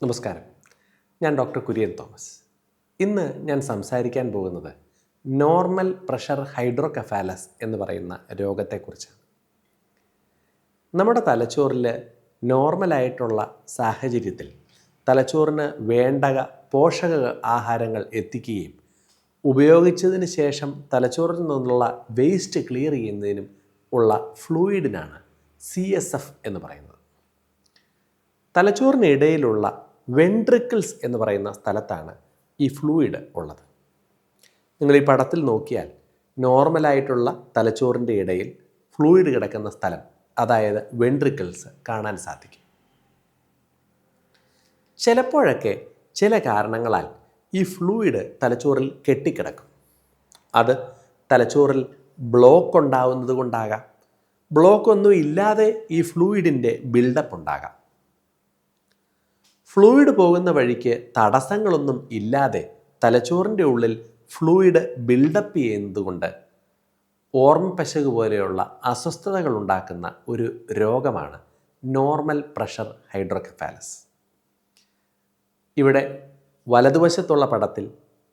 നമസ്കാരം, ഞാൻ doctor Kurian Thomas. ഇന്ന് ഞാൻ സംസാരിക്കാൻ പോകുന്നത് നോർമൽ പ്രഷർ ഹൈഡ്രോകെഫാലസ് എന്ന് പറയുന്ന രോഗത്തെക്കുറിച്ചാണ്. നമ്മുടെ തലച്ചോറിൽ നോർമലായിട്ടുള്ള സാഹചര്യത്തിൽ തലച്ചോറിന് വേണ്ട പോഷക ആഹാരങ്ങൾ എത്തിക്കുകയും ഉപയോഗിച്ചതിന് ശേഷം തലച്ചോറിൽ നിന്നുള്ള വേസ്റ്റ് ക്ലിയർ ചെയ്യുന്നതിനും ഉള്ള ഫ്ലൂയിഡിനാണ് CSF എന്ന് പറയുന്നത്. തലച്ചോറിനിടയിലുള്ള വെൻട്രിക്കിൾസ് എന്ന് പറയുന്ന സ്ഥലത്താണ് ഈ ഫ്ലൂയിഡ് ഉള്ളത്. നിങ്ങൾ ഈ പടത്തിൽ നോക്കിയാൽ നോർമലായിട്ടുള്ള തലച്ചോറിൻ്റെ ഇടയിൽ ഫ്ലൂയിഡ് കിടക്കുന്ന സ്ഥലം, അതായത് വെൻട്രിക്കിൾസ് കാണാൻ സാധിക്കും. ചിലപ്പോഴൊക്കെ ചില കാരണങ്ങളാൽ ഈ ഫ്ലൂയിഡ് തലച്ചോറിൽ കെട്ടിക്കിടക്കും. അത് തലച്ചോറിൽ ബ്ലോക്ക് ഉണ്ടാവുന്നത് കൊണ്ടാകാം, ബ്ലോക്കൊന്നും ഇല്ലാതെ ഈ ഫ്ലൂയിഡിൻ്റെ ബിൽഡപ്പ് ഉണ്ടാകാം. ഫ്ലൂയിഡ് പോകുന്ന വഴിക്ക് തടസ്സങ്ങളൊന്നും ഇല്ലാതെ തലച്ചോറിൻ്റെ ഉള്ളിൽ ഫ്ലൂയിഡ് ബിൽഡപ്പ് ചെയ്യുന്നതുകൊണ്ട് ഓർമ്മപ്പശക് പോലെയുള്ള അസ്വസ്ഥതകൾ ഉണ്ടാക്കുന്ന ഒരു രോഗമാണ് നോർമൽ പ്രഷർ ഹൈഡ്രോകെഫാലസ്. ഇവിടെ വലതുവശത്തുള്ള പടത്തിൽ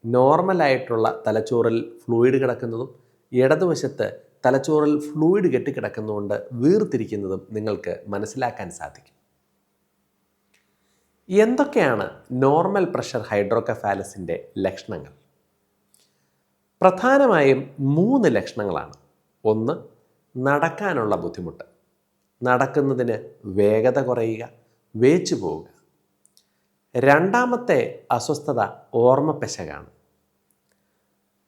നോർമലായിട്ടുള്ള തലച്ചോറിൽ ഫ്ലൂയിഡ് കിടക്കുന്നതും ഇടതുവശത്ത് തലച്ചോറിൽ ഫ്ലൂയിഡ് കെട്ടിക്കിടക്കുന്നതുകൊണ്ട് വീർത്തിരിക്കുന്നതും നിങ്ങൾക്ക് മനസ്സിലാക്കാൻ സാധിക്കും. എന്തൊക്കെയാണ് നോർമൽ പ്രഷർ ഹൈഡ്രോകെഫാലസിൻ്റെ ലക്ഷണങ്ങൾ? പ്രധാനമായും 3 ലക്ഷണങ്ങളാണ്. ഒന്ന്, നടക്കാനുള്ള ബുദ്ധിമുട്ട്, നടക്കുന്നതിന് വേഗത കുറയുക, വേച്ചു പോവുക. രണ്ടാമത്തെ അസ്വസ്ഥത ഓർമ്മപ്പശകാണ്.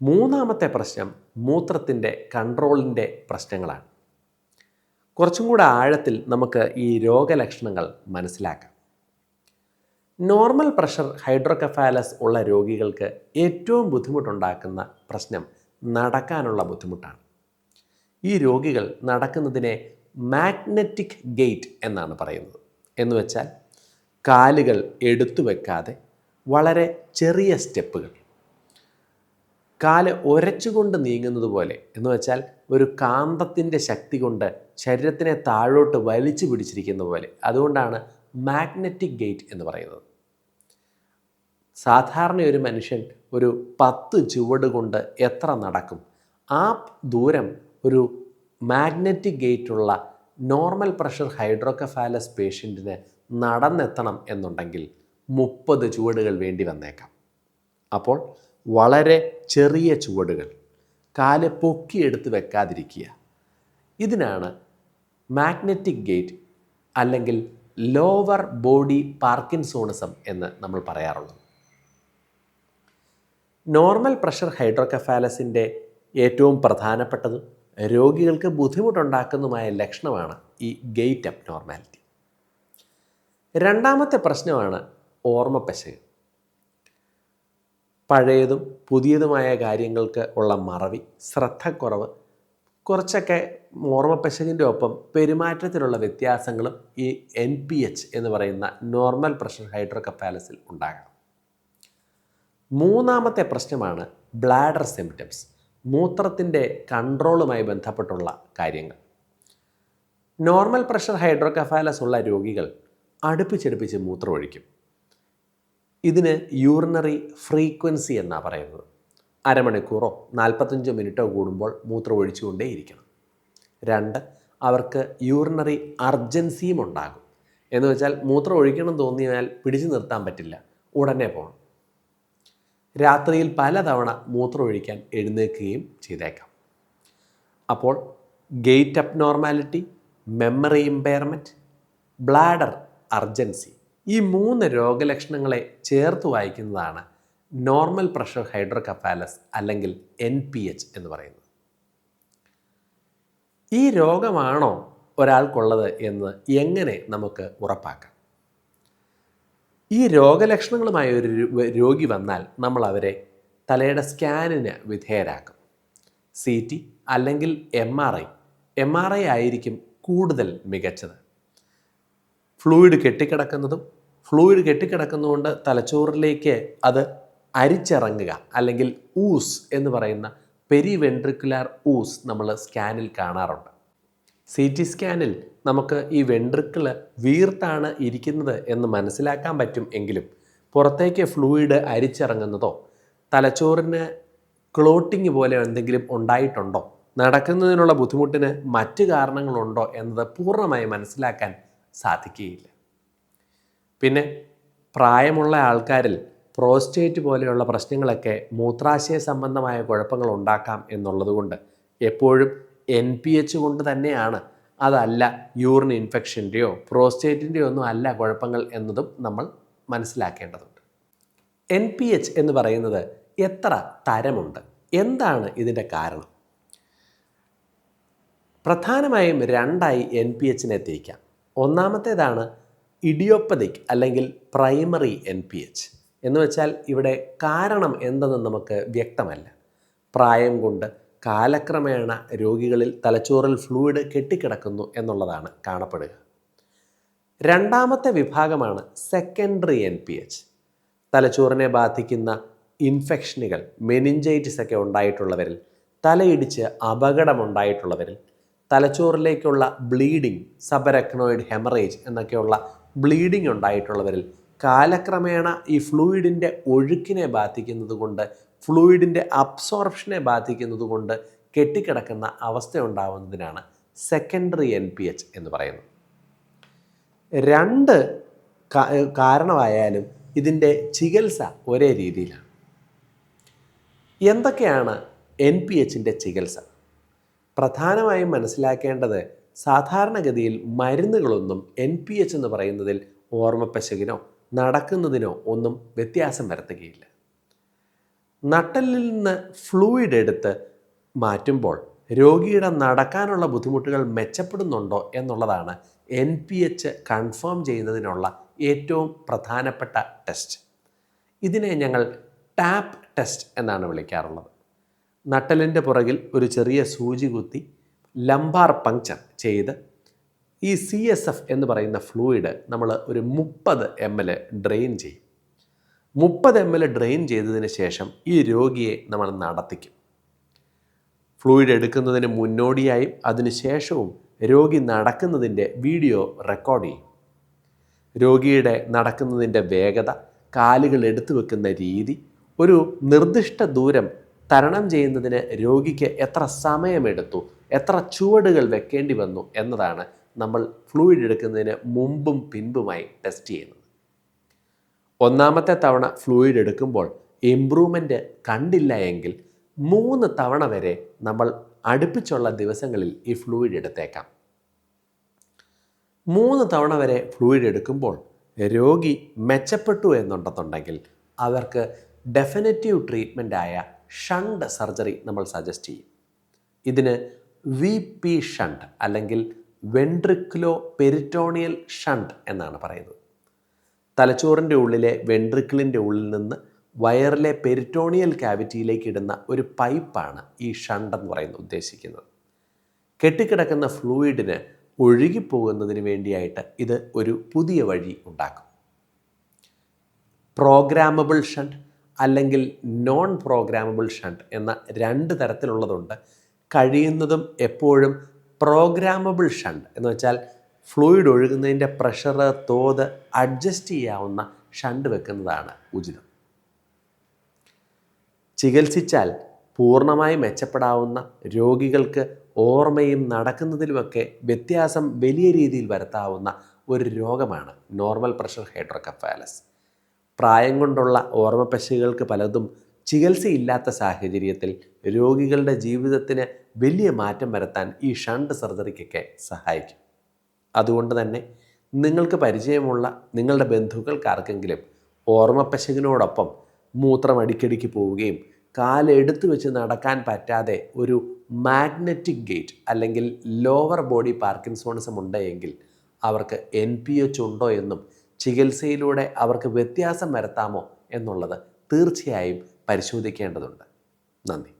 മൂന്നാമത്തെ പ്രശ്നം മൂത്രത്തിൻ്റെ കൺട്രോളിൻ്റെ പ്രശ്നങ്ങളാണ്. കുറച്ചും കൂടെ ആഴത്തിൽ നമുക്ക് ഈ രോഗലക്ഷണങ്ങൾ മനസ്സിലാക്കാം. നോർമൽ പ്രഷർ ഹൈഡ്രോകെഫാലസ് ഉള്ള രോഗികൾക്ക് ഏറ്റവും ബുദ്ധിമുട്ടുണ്ടാക്കുന്ന പ്രശ്നം നടക്കാനുള്ള ബുദ്ധിമുട്ടാണ്. ഈ രോഗികൾ നടക്കുന്നതിനെ മാഗ്നറ്റിക് ഗെയ്റ്റ് എന്നാണ് പറയുന്നത്. എന്ന് വെച്ചാൽ കാലുകൾ എടുത്തു വെക്കാതെ വളരെ ചെറിയ സ്റ്റെപ്പുകൾ, കാല് ഒരച്ചുകൊണ്ട് നീങ്ങുന്നത് പോലെ, എന്ന് വെച്ചാൽ ഒരു കാന്തത്തിൻ്റെ ശക്തി കൊണ്ട് ശരീരത്തിനെ താഴോട്ട് വലിച്ചു പിടിച്ചിരിക്കുന്ന പോലെ. അതുകൊണ്ടാണ് മാഗ്നറ്റിക് ഗെയ്റ്റ് എന്ന് പറയുന്നത്. സാധാരണ ഒരു മനുഷ്യൻ ഒരു 10 ചുവട് കൊണ്ട് എത്ര നടക്കും? ആ ദൂരം ഒരു മാഗ്നറ്റിക് ഗെയ്റ്റുള്ള നോർമൽ പ്രഷർ ഹൈഡ്രോകെഫാലസ് പേഷ്യൻറ്റിന് നടന്നെത്തണം എന്നുണ്ടെങ്കിൽ 30 ചുവടുകൾ വേണ്ടി വന്നേക്കാം. അപ്പോൾ വളരെ ചെറിയ ചുവടുകൾ, കാല് പൊക്കിയെടുത്ത് വെക്കാതിരിക്കുക. ഇതിനാണ് മാഗ്നറ്റിക് ഗെയ്റ്റ് അല്ലെങ്കിൽ ലോവർ ബോഡി പാർക്കിൻസോണിസം എന്ന് നമ്മൾ പറയാറുള്ളത്. നോർമൽ പ്രഷർ ഹൈഡ്രോകെഫാലസിൻ്റെ ഏറ്റവും പ്രധാനപ്പെട്ടതും രോഗികൾക്ക് ബുദ്ധിമുട്ടുണ്ടാക്കുന്നതുമായ ലക്ഷണമാണ് ഈ ഗെയ്റ്റ് അബ്നോർമാലിറ്റി. രണ്ടാമത്തെ പ്രശ്നമാണ് ഓർമ്മപ്പശക്. പഴയതും പുതിയതുമായ കാര്യങ്ങൾക്ക് ഉള്ള മറവി, ശ്രദ്ധക്കുറവ്, കുറച്ചൊക്കെ ഓർമ്മപ്പശകിൻ്റെ ഒപ്പം പെരുമാറ്റത്തിലുള്ള വ്യത്യാസങ്ങളും ഈ NPH എന്ന് പറയുന്ന നോർമൽ പ്രഷർ ഹൈഡ്രോകെഫാലസിൽ ഉണ്ടാകാം. മൂന്നാമത്തെ പ്രശ്നമാണ് ബ്ലാഡർ സിംറ്റംസ്, മൂത്രത്തിൻ്റെ കൺട്രോളുമായി ബന്ധപ്പെട്ടുള്ള കാര്യങ്ങൾ. നോർമൽ പ്രഷർ ഹൈഡ്രോകെഫാലസ് ഉള്ള രോഗികൾ അടുപ്പിച്ചടുപ്പിച്ച് മൂത്രമൊഴിക്കും. ഇതിന് യൂറിനറി ഫ്രീക്വൻസി എന്നാണ് പറയുന്നത്. അരമണിക്കൂറോ 45 മിനിറ്റോ കൂടുമ്പോൾ മൂത്രം ഒഴിച്ചുകൊണ്ടേയിരിക്കണം. 2, അവർക്ക് യൂറിനറി അർജൻസിയും ഉണ്ടാകും. എന്ന് വെച്ചാൽ മൂത്രം ഒഴിക്കണം തോന്നിയാൽ പിടിച്ചു നിർത്താൻ പറ്റില്ല, ഉടനെ പോകണം. രാത്രിയിൽ പലതവണ മൂത്രം ഒഴിക്കാൻ എഴുന്നേൽക്കുകയും ചെയ്തേക്കാം. അപ്പോൾ gait abnormality, memory impairment, bladder urgency, ഈ 3 രോഗലക്ഷണങ്ങളെ ചേർത്ത് വായിക്കുന്നതാണ് നോർമൽ പ്രഷർ ഹൈഡ്രോകെഫാലസ് അല്ലെങ്കിൽ NPH എന്ന് പറയുന്നത്. ഈ രോഗമാണോ ഒരാൾക്കുള്ളത് എന്ന് എങ്ങനെ നമുക്ക് ഉറപ്പാക്കാം? ഈ രോഗലക്ഷണങ്ങളുമായ ഒരു രോഗി വന്നാൽ നമ്മൾ അവരെ തലയുടെ സ്കാനിന് വിധേയരാക്കും. CT അല്ലെങ്കിൽ MRI ആയിരിക്കും കൂടുതൽ മികച്ചത്. ഫ്ലൂയിഡ് കെട്ടിക്കിടക്കുന്നതുകൊണ്ട് തലച്ചോറിലേക്ക് അത് അരിച്ചിറങ്ങുക, അല്ലെങ്കിൽ ഊസ് എന്ന് പറയുന്ന പെരിവെൻട്രിക്കുലാർ ഊസ് നമ്മൾ സ്കാനിൽ കാണാറുണ്ട്. CT സ്കാനിൽ നമുക്ക് ഈ വെൻട്രിക്കിൾ വീർത്താണ് ഇരിക്കുന്നത് എന്ന് മനസ്സിലാക്കാൻ പറ്റും എങ്കിലും പുറത്തേക്ക് ഫ്ലൂയിഡ് അരിച്ചിറങ്ങുന്നതോ തലച്ചോറിന് ക്ലോട്ടിങ് പോലെ എന്തെങ്കിലും ഉണ്ടായിട്ടുണ്ടോ, നടക്കുന്നതിനുള്ള ബുദ്ധിമുട്ടിന് മറ്റ് കാരണങ്ങളുണ്ടോ എന്നത് പൂർണ്ണമായി മനസ്സിലാക്കാൻ സാധിക്കുകയില്ല. പിന്നെ പ്രായമുള്ള ആൾക്കാരിൽ പ്രോസ്റ്റേറ്റ് പോലെയുള്ള പ്രശ്നങ്ങളൊക്കെ മൂത്രാശയ സംബന്ധമായ കുഴപ്പങ്ങൾ ഉണ്ടാക്കാം എന്നുള്ളതുകൊണ്ട് എപ്പോഴും NPH കൊണ്ട് തന്നെയാണ്, അതല്ല യൂറിൻ ഇൻഫെക്ഷൻ്റെയോ പ്രോസ്റ്റേറ്റിൻ്റെയോ ഒന്നും അല്ല കുഴപ്പങ്ങൾ എന്നതും നമ്മൾ മനസ്സിലാക്കേണ്ടതുണ്ട്. NPH എന്ന് പറയുന്നത് എത്ര തരമുണ്ട്, എന്താണ് ഇതിൻ്റെ കാരണം? പ്രധാനമായും രണ്ടായി NPHനെ തിരിക്കാം. ഒന്നാമത്തേതാണ് ഇഡിയോപ്പതിക് അല്ലെങ്കിൽ പ്രൈമറി NPH എന്ന് വെച്ചാൽ ഇവിടെ കാരണം എന്തെന്ന് നമുക്ക് വ്യക്തമല്ല. പ്രായം കൊണ്ട് കാലക്രമേണ രോഗികളിൽ തലച്ചോറിൽ ഫ്ലൂയിഡ് കെട്ടിക്കിടക്കുന്നു എന്നുള്ളതാണ് കാണപ്പെടുക. രണ്ടാമത്തെ വിഭാഗമാണ് സെക്കൻഡറി NPH. തലച്ചോറിനെ ബാധിക്കുന്ന ഇൻഫെക്ഷനുകൾ, മെനിഞ്ചൈറ്റിസ് ഒക്കെ ഉണ്ടായിട്ടുള്ളവരിൽ, തലയിടിച്ച് അപകടമുണ്ടായിട്ടുള്ളവരിൽ, തലച്ചോറിലേക്കുള്ള ബ്ലീഡിംഗ്, സബരക്നോയിഡ് ഹെമറേജ് എന്നൊക്കെയുള്ള ബ്ലീഡിംഗ് ഉണ്ടായിട്ടുള്ളവരിൽ കാലക്രമേണ ഈ ഫ്ലൂയിഡിൻ്റെ ഒഴുക്കിനെ ബാധിക്കുന്നത് കൊണ്ട്, ഫ്ലൂയിഡിൻ്റെ അബ്സോർപ്ഷനെ ബാധിക്കുന്നത് കൊണ്ട് കെട്ടിക്കിടക്കുന്ന അവസ്ഥ ഉണ്ടാവുന്നതിനാണ് സെക്കൻഡറി NPH എന്ന് പറയുന്നത്. രണ്ട് കാരണമായാലും ഇതിൻ്റെ ചികിത്സ ഒരേ രീതിയിലാണ്. എന്തൊക്കെയാണ് NPHൻ്റെ ചികിത്സ? പ്രധാനമായും മനസ്സിലാക്കേണ്ടത് സാധാരണഗതിയിൽ മരുന്നുകളൊന്നും NPH എന്ന് പറയുന്നതിൽ ഓർമ്മപ്പശകിനോ നടക്കുന്നതിനോ ഒന്നും വ്യത്യാസം വരുത്തുകയില്ല. നട്ടെല്ലിൽ നിന്ന് ഫ്ലൂയിഡ് എടുത്ത് മാറ്റുമ്പോൾ രോഗിയുടെ നടക്കാനുള്ള ബുദ്ധിമുട്ടുകൾ മെച്ചപ്പെടുന്നുണ്ടോ എന്നുള്ളതാണ് NPH കൺഫേം ചെയ്യുന്നതിനുള്ള ഏറ്റവും പ്രധാനപ്പെട്ട ടെസ്റ്റ്. ഇതിനെ ഞങ്ങൾ ടാപ്പ് ടെസ്റ്റ് എന്നാണ് വിളിക്കാറുള്ളത്. നട്ടെല്ലിൻ്റെ പുറകിൽ ഒരു ചെറിയ സൂചി കുത്തി ലംബാർ പങ്ക്ചർ ചെയ്ത് ഈ CSF എന്ന് പറയുന്ന ഫ്ലൂയിഡ് നമ്മൾ ഒരു 30 ml ഡ്രെയിൻ ചെയ്യും. 30 ml ഡ്രെയിൻ ചെയ്തതിന് ശേഷം ഈ രോഗിയെ നമ്മൾ നടത്തിക്കും. ഫ്ലൂയിഡ് എടുക്കുന്നതിന് മുന്നോടിയായും അതിനുശേഷവും രോഗി നടക്കുന്നതിൻ്റെ വീഡിയോ റെക്കോർഡ് ചെയ്യും. രോഗിയുടെ നടക്കുന്നതിൻ്റെ വേഗത, കാലുകൾ എടുത്തു വെക്കുന്ന രീതി, ഒരു നിർദ്ദിഷ്ട ദൂരം തരണം ചെയ്യുന്നതിന് രോഗിക്ക് എത്ര സമയമെടുത്തു, എത്ര ചുവടുകൾ വെക്കേണ്ടി വന്നു എന്നതാണ് നമ്മൾ ഫ്ലൂയിഡ് എടുക്കുന്നതിന് മുമ്പും പിൻപുമായി ടെസ്റ്റ് ചെയ്യുന്നത്. ഒന്നാമത്തെ തവണ ഫ്ലൂയിഡ് എടുക്കുമ്പോൾ ഇംപ്രൂവ്മെൻറ്റ് കണ്ടില്ല എങ്കിൽ 3 തവണ വരെ നമ്മൾ അടുപ്പിച്ചുള്ള ദിവസങ്ങളിൽ ഈ ഫ്ലൂയിഡ് എടുത്തേക്കാം. 3 തവണ വരെ ഫ്ലൂയിഡ് എടുക്കുമ്പോൾ രോഗി മെച്ചപ്പെട്ടു എന്നുണ്ടെന്നുണ്ടെങ്കിൽ അവർക്ക് ഡെഫിനറ്റീവ് ട്രീറ്റ്മെൻറ്റായ ഷണ്ട് സർജറി നമ്മൾ സജസ്റ്റ് ചെയ്യും. ഇതിന് VP ഷണ്ട് അല്ലെങ്കിൽ വെൻട്രിക്കുലോ പെരിറ്റോണിയൽ ഷണ്ട് എന്നാണ് പറയുന്നത്. തലച്ചോറിൻ്റെ ഉള്ളിലെ വെൻട്രിക്കിളിൻ്റെ ഉള്ളിൽ നിന്ന് വയറിലെ പെരിറ്റോണിയൽ ക്യാവിറ്റിയിലേക്ക് ഇടുന്ന ഒരു പൈപ്പാണ് ഈ ഷണ്ട് എന്ന് പറയുന്നത് ഉദ്ദേശിക്കുന്നത്. കെട്ടിക്കിടക്കുന്ന ഫ്ലൂയിഡിന് ഒഴുകിപ്പോകുന്നതിന് വേണ്ടിയായിട്ട് ഇത് ഒരു പുതിയ വഴി ഉണ്ടാക്കും. പ്രോഗ്രാമബിൾ ഷണ്ട് അല്ലെങ്കിൽ നോൺ പ്രോഗ്രാമബിൾ ഷണ്ട് എന്ന 2 തരത്തിലുള്ളതുണ്ട്. കഴിയുന്നതും എപ്പോഴും പ്രോഗ്രാമബിൾ ഷണ്ട് എന്ന് വെച്ചാൽ ഫ്ലൂയിഡ് ഒഴുകുന്നതിൻ്റെ പ്രഷർ, തോത് അഡ്ജസ്റ്റ് ചെയ്യാവുന്ന ഷണ്ട് വെക്കുന്നതാണ് ഉചിതം. ചികിത്സിച്ചാൽ പൂർണ്ണമായി മെച്ചപ്പെടാവുന്ന രോഗികൾക്ക് ഓർമ്മയും നടക്കുന്നതിലുമൊക്കെ വ്യത്യാസം വലിയ രീതിയിൽ വരുത്താവുന്ന ഒരു രോഗമാണ് നോർമൽ പ്രഷർ ഹൈഡ്രോകെഫാലസ്. പ്രായം കൊണ്ടുള്ള ഓർമ്മപ്പശികൾക്ക് പലതും ചികിത്സയില്ലാത്ത സാഹചര്യത്തിൽ രോഗികളുടെ ജീവിതത്തിന് വലിയ മാറ്റം വരുത്താൻ ഈ ഷണ്ട് സർജറിക്കൊക്കെ സഹായിക്കും. അതുകൊണ്ട് തന്നെ നിങ്ങൾക്ക് പരിചയമുള്ള നിങ്ങളുടെ ബന്ധുക്കൾക്കാർക്കെങ്കിലും ഓർമ്മപ്പശകിനോടൊപ്പം മൂത്രം അടിക്കടിക്ക് പോവുകയും കാലെടുത്ത് വെച്ച് നടക്കാൻ പറ്റാതെ ഒരു മാഗ്നറ്റിക് ഗേറ്റ് അല്ലെങ്കിൽ ലോവർ ബോഡി പാർക്കിൻസോണിസം ഉണ്ടെങ്കിൽ അവർക്ക് NPH ഉണ്ടോ എന്നും ചികിത്സയിലൂടെ അവർക്ക് വ്യത്യാസം വരുത്താമോ എന്നുള്ളത് തീർച്ചയായും പരിശോധിക്കേണ്ടതുണ്ട്. നന്ദി.